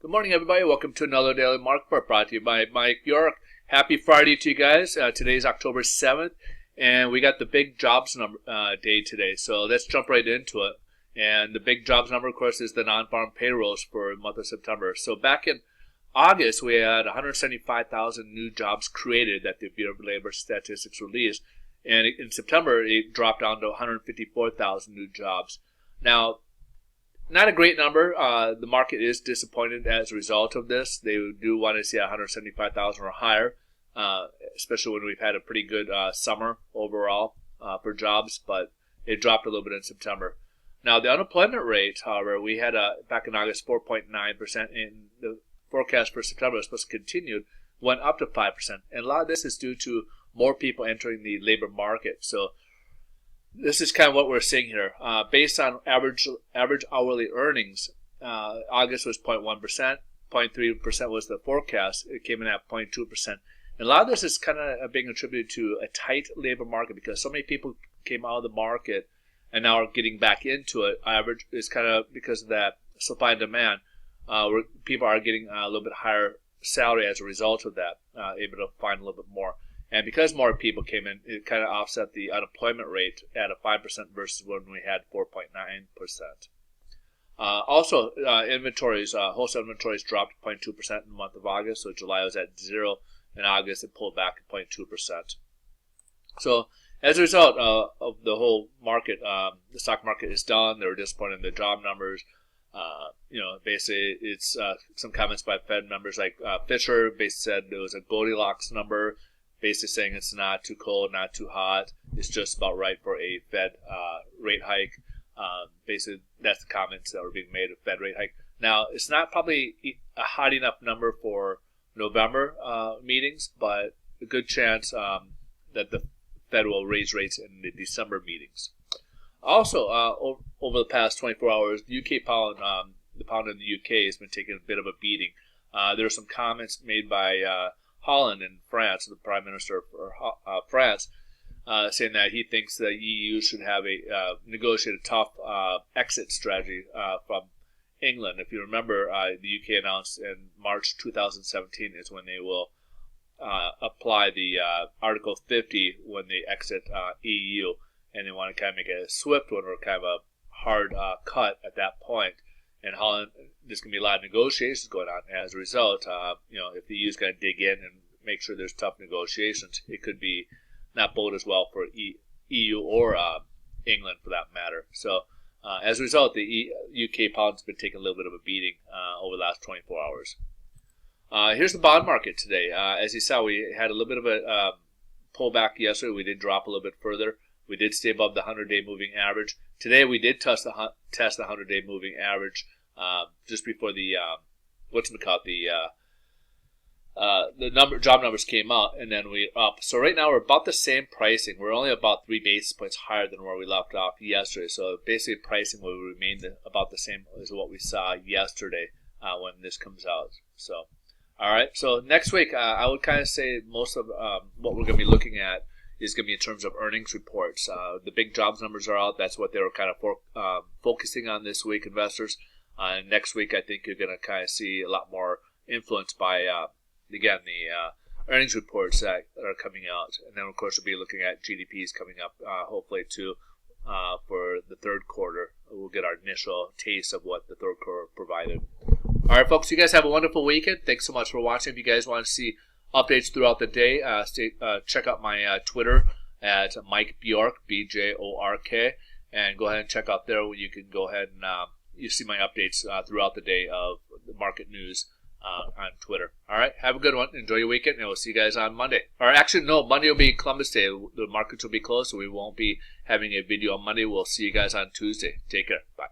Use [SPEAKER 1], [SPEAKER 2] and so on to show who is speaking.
[SPEAKER 1] Good morning, everybody. Welcome to another Daily Market Report brought to you by Mike Bjork. Happy Friday to you guys. Today's October 7th, and we got the big jobs number day today. So let's jump right into it. And the big jobs number, of course, is the non-farm payrolls for the month of September. So back in August, we had 175,000 new jobs created that the Bureau of Labor Statistics released. And in September, it dropped down to 154,000 new jobs. Now, not a great number. The market is disappointed as a result of this. They do want to see 175,000 or higher, especially when we've had a pretty good summer overall for jobs, but it dropped a little bit in September. Now, the unemployment rate, however, we had back in August 4.9%, and the forecast for September was supposed to continue, went up to 5%. And a lot of this is due to more people entering the labor market. So this is kind of what we're seeing here. Based on average hourly earnings, August was 0.1%, 0.3% was the forecast. It came in at 0.2%. And a lot of this is kind of being attributed to a tight labor market because so many people came out of the market and now are getting back into it. Average is kind of because of that supply and demand, where people are getting a little bit higher salary as a result of that, able to find a little bit more. And because more people came in, it kind of offset the unemployment rate at a 5% versus when we had 4.9%. Also, inventories, wholesale inventories dropped 0.2% in the month of August. So July was at 0. In August, it pulled back at 0.2%. So as a result of the whole market, the stock market is down. They were disappointed in the job numbers. Basically, it's some comments by Fed members like Fisher basically said it was a Goldilocks number, basically saying it's not too cold, not too hot. It's just about right for a Fed rate hike. Basically, that's the comments that were being made of Fed rate hike. Now, it's not probably a hot enough number for November meetings, but a good chance that the Fed will raise rates in the December meetings. Also, over the past 24 hours, the UK pound, the pound in the UK has been taking a bit of a beating. There are some comments made by Hollande in France, the Prime Minister of France, saying that he thinks the EU should have negotiate a tough exit strategy from England. If you remember, the UK announced in March 2017 is when they will apply the Article 50 when they exit EU, and they want to kind of make a swift one or kind of a hard cut at that point. And Holland, there's going to be a lot of negotiations going on. As a result, if the EU is going to dig in and make sure there's tough negotiations, it could be not bode as well for EU or England for that matter. So as a result, the UK pound's been taking a little bit of a beating over the last 24 hours. Here's the bond market today. As you saw, we had a little bit of a pullback yesterday. We did drop a little bit further. We did stay above the 100-day moving average. Today we did test the 100-day moving average just before the job numbers came out, and then we up. So right now we're about the same pricing. We're only about 3 basis points higher than where we left off yesterday. So basically pricing will remain about the same as what we saw yesterday when this comes out. So all right. So next week I would kind of say most of what we're going to be looking at is going to be in terms of earnings reports. The big jobs numbers are out. That's what they were kind of focusing on this week, investors. Next week, I think you're going to kind of see a lot more influence by, again, the earnings reports that are coming out. And then, of course, we'll be looking at GDPs coming up, hopefully, too, for the third quarter. We'll get our initial taste of what the third quarter provided. All right, folks, you guys have a wonderful weekend. Thanks so much for watching. If you guys want to see updates throughout the day, check out my Twitter at Mike Bjork, BJORK, and go ahead and check out there where you can go ahead and you see my updates throughout the day of the market news on Twitter. All right, have a good one. Enjoy your weekend, and we'll see you guys on Monday. Or actually, no, Monday will be Columbus Day. The markets will be closed, so we won't be having a video on Monday. We'll see you guys on Tuesday. Take care. Bye.